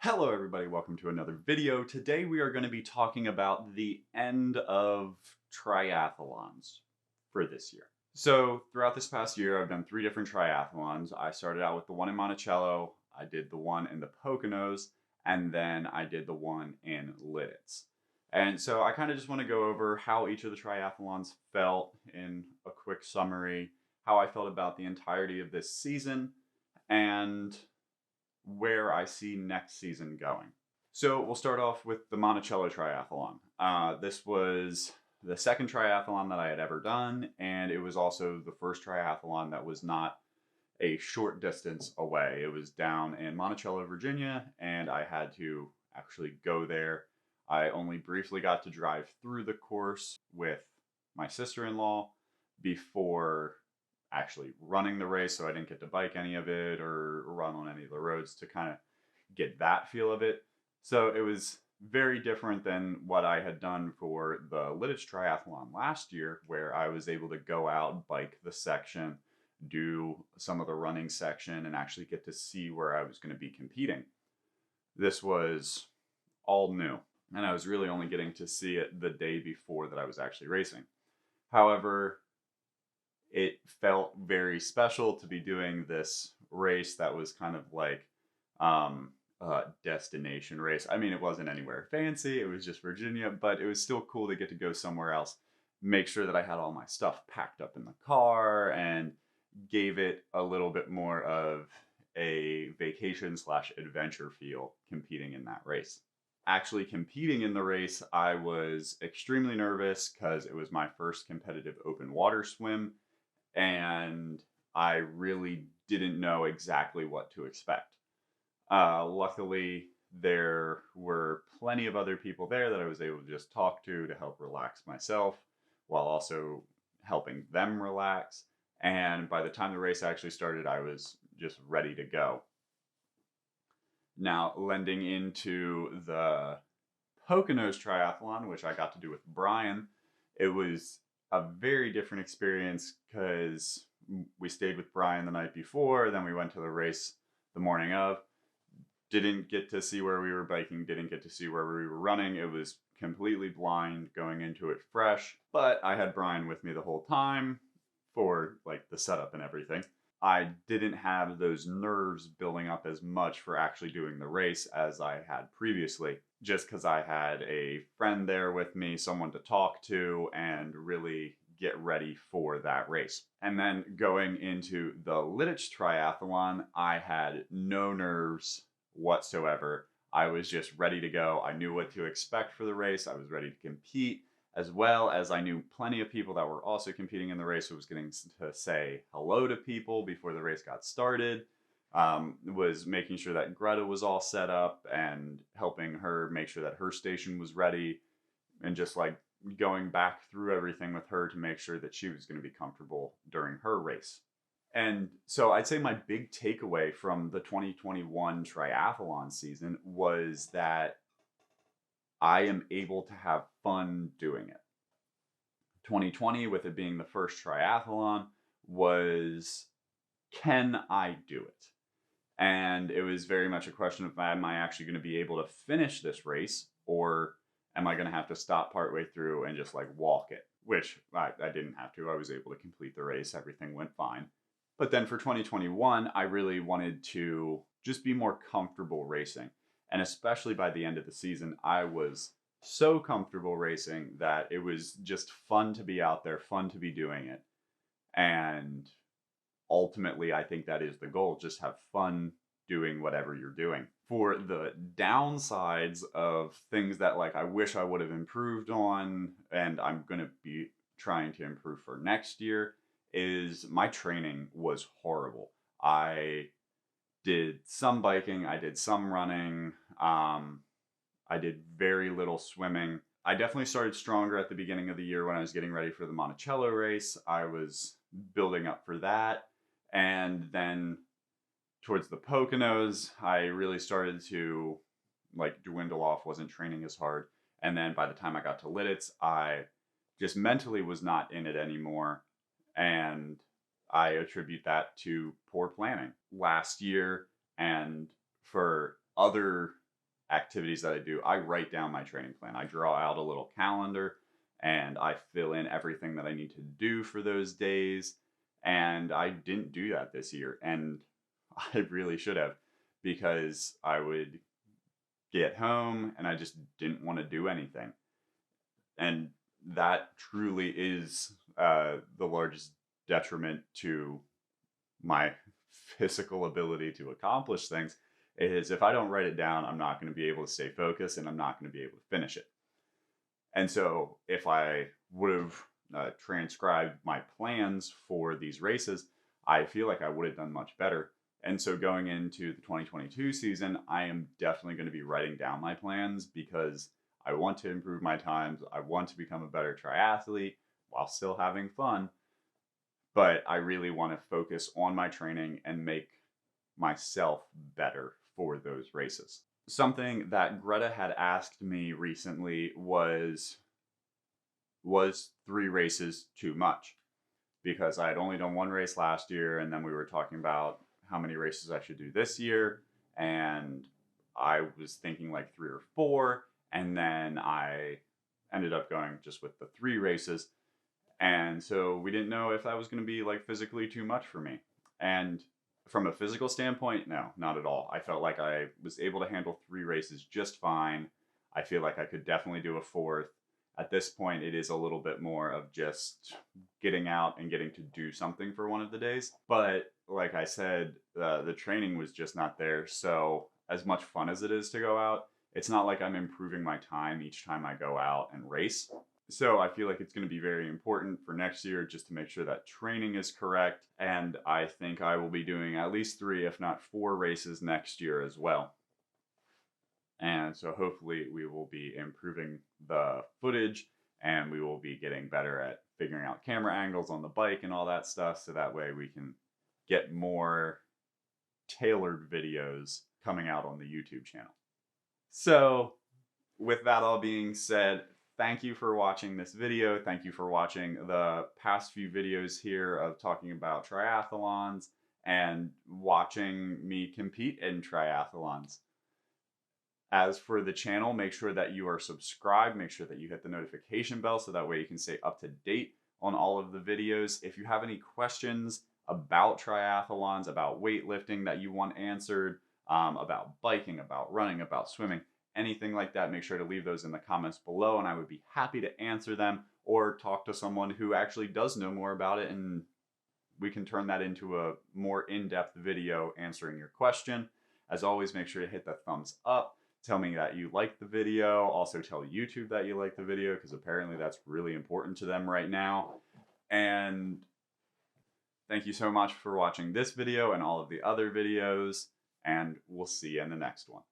Hello everybody, welcome to another video. Today we are going to be talking about the end of triathlons for this year. So throughout this past year, I've done 3 different triathlons. I started out with the one in Monticello, I did the one in the Poconos, and then I did the one in Lloydofall. And so I kind of just want to go over how each of the triathlons felt in a quick summary, how I felt about the entirety of this season, and where I see next season going. So we'll start off with the Monticello Triathlon. This was the second triathlon that I had ever done, and it was also the first triathlon that was not a short distance away. It was down in Monticello, Virginia, and I had to actually go there. I only briefly got to drive through the course with my sister-in-law before actually running the race, so I didn't get to bike any of it or run on any of the roads to kind of get that feel of it. So it was very different than what I had done for the Lloydofall Triathlon last year, where I was able to go out, bike the section, do some of the running section, and actually get to see where I was going to be competing. This was all new, and I was really only getting to see it the day before that I was actually racing. However, it felt very special to be doing this race that was kind of like a destination race. I mean, it wasn't anywhere fancy, it was just Virginia, but it was still cool to get to go somewhere else, make sure that I had all my stuff packed up in the car, and gave it a little bit more of a vacation slash adventure feel competing in that race. Actually competing in the race, I was extremely nervous because it was my first competitive open water swim, and I really didn't know exactly what to expect. Luckily, there were plenty of other people there that I was able to just talk to help relax myself while also helping them relax. And by the time the race actually started, I was just ready to go. Now, lending into the Poconos Triathlon, which I got to do with Brian, it was a very different experience because we stayed with Brian the night before, then we went to the race the morning of. Didn't get to see where we were biking, didn't get to see where we were running. It was completely blind going into it fresh, but I had Brian with me the whole time for like the setup and everything. I didn't have those nerves building up as much for actually doing the race as I had previously, just because I had a friend there with me, someone to talk to, and really get ready for that race. And then going into the Lloydofall Triathlon, I had no nerves whatsoever. I was just ready to go. I knew what to expect for the race. I was ready to compete, as well as I knew plenty of people that were also competing in the race, so I was getting to say hello to people before the race got started. Was making sure that Greta was all set up and helping her make sure that her station was ready, and just like going back through everything with her to make sure that she was going to be comfortable during her race. And so I'd say my big takeaway from the 2021 triathlon season was that I am able to have fun doing it. 2020, with it being the first triathlon, was, can I do it? And it was very much a question of, am I actually going to be able to finish this race, or am I going to have to stop partway through and just like walk it? Which I didn't have to. I was able to complete the race. Everything went fine. But then for 2021, I really wanted to just be more comfortable racing. And especially by the end of the season, I was so comfortable racing that it was just fun to be out there, fun to be doing it. And ultimately, I think that is the goal. Just have fun doing whatever you're doing. For the downsides of things that like I wish I would have improved on, and I'm going to be trying to improve for next year, is my training was horrible. I did some biking, I did some running, I did very little swimming. I definitely started stronger at the beginning of the year when I was getting ready for the Monticello race. I was building up for that. And then towards the Poconos, I really started to like dwindle off, wasn't training as hard. And then by the time I got to Lloydofall, I just mentally was not in it anymore. And I attribute that to poor planning last year, and for other activities that I do, I write down my training plan. I draw out a little calendar and I fill in everything that I need to do for those days. And I didn't do that this year. And I really should have, because I would get home and I just didn't want to do anything. And that truly is the largest detriment to my physical ability to accomplish things, is if I don't write it down, I'm not going to be able to stay focused and I'm not going to be able to finish it. And so if I would have transcribed my plans for these races, I feel like I would have done much better. And so going into the 2022 season, I am definitely going to be writing down my plans, because I want to improve my times. I want to become a better triathlete while still having fun. But I really want to focus on my training and make myself better for those races. Something that Greta had asked me recently was 3 races too much? Because I had only done 1 race last year, and then we were talking about how many races I should do this year, and I was thinking like 3 or 4, and then I ended up going just with the 3 races. And so we didn't know if that was going to be like physically too much for me. And from a physical standpoint, no, not at all. I felt like I was able to handle 3 races just fine. I feel like I could definitely do a 4th. At this point, it is a little bit more of just getting out and getting to do something for one of the days. But like I said, the training was just not there. So as much fun as it is to go out, it's not like I'm improving my time each time I go out and race. So I feel like it's going to be very important for next year just to make sure that training is correct. And I think I will be doing at least 3, if not 4 races next year as well. And so hopefully we will be improving the footage, and we will be getting better at figuring out camera angles on the bike and all that stuff. So that way we can get more tailored videos coming out on the YouTube channel. So with that all being said, thank you for watching this video. Thank you for watching the past few videos here of talking about triathlons and watching me compete in triathlons. As for the channel, make sure that you are subscribed. Make sure that you hit the notification bell so that way you can stay up to date on all of the videos. If you have any questions about triathlons, about weightlifting that you want answered, about biking, about running, about swimming, anything like that, make sure to leave those in the comments below, and I would be happy to answer them or talk to someone who actually does know more about it, and we can turn that into a more in-depth video answering your question. As always, make sure to hit the thumbs up. Tell me that you like the video. Also tell YouTube that you like the video, because apparently that's really important to them right now. And thank you so much for watching this video and all of the other videos, and we'll see you in the next one.